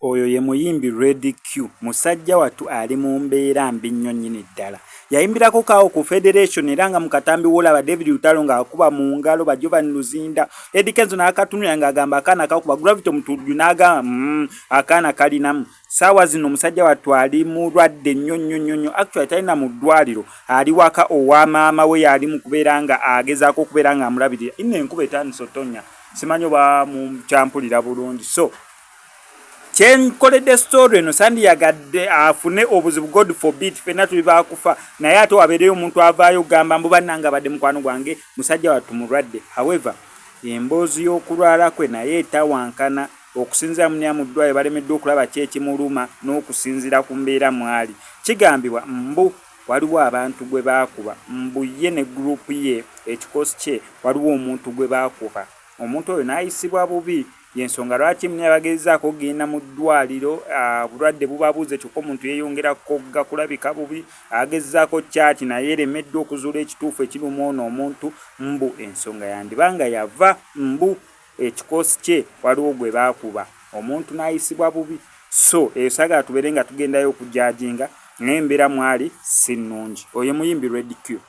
Oyo ye muyimbi Red Q, musajja watu ali mu mbeera mbi nnyo nnyini ddala. Yayimbirako kaawo ku Federation era nga mukatambi wolaba David Lutalo ng'akuba mu ngalo ba Jovan Luzinda. Eddie Kenzo n'akatunula ng'agamba akaana kakuba Gravity Mutuju n'agamba akaana kalinamu. Saawa zino omusajja watu ali mulwadde nnyo. Actually talina mu ddwaliro, ali waka owa maama we yali mu kubeera nga agezaako okubeera nga amulabirira. Inno enkuba etandise otonya, simanyi oba mu kyampulira bulungi. So kyenkoledde story eno sandiyagadde afune obuzibu, God forbid fena tuli bakufa, naye ate wabeereyo omuntu avaayo gamba mbu bannanga badde mukwano gwange musajja watu mulwadde. However emboozi y'okulwala kwe naye etawankana okusinzira munyamu ddwayo balemeddwe okulaba kyekimuluma n'okusinzira ku mbeera mwali. Kigambibwa mbu waliwo abantu gwe baakuba, mbu ye ne gurupu ye ekikosi kye waliwo omuntu gwe baakuba. Omuntu oyo n'ayisibwa bubi, yensonga lwaki mwe bagezaako kugenda mu ddwaliro, bulwadde bubabuuze kyokka omuntu yeeyongerako kulabika bubi, agezaako kyati naye eremeddwe okuzuula ekituufu ekiruma ono omuntu, mbu ensonga yandibanga yava mbu ekikosi kye waliwo gwe baakuba, omuntu n'ayisibwa bubi. So eyo saagala tubeere nga tugendayo okujajinga, n'embeera mwali si nnungi. Oyo muyimbi Red Q.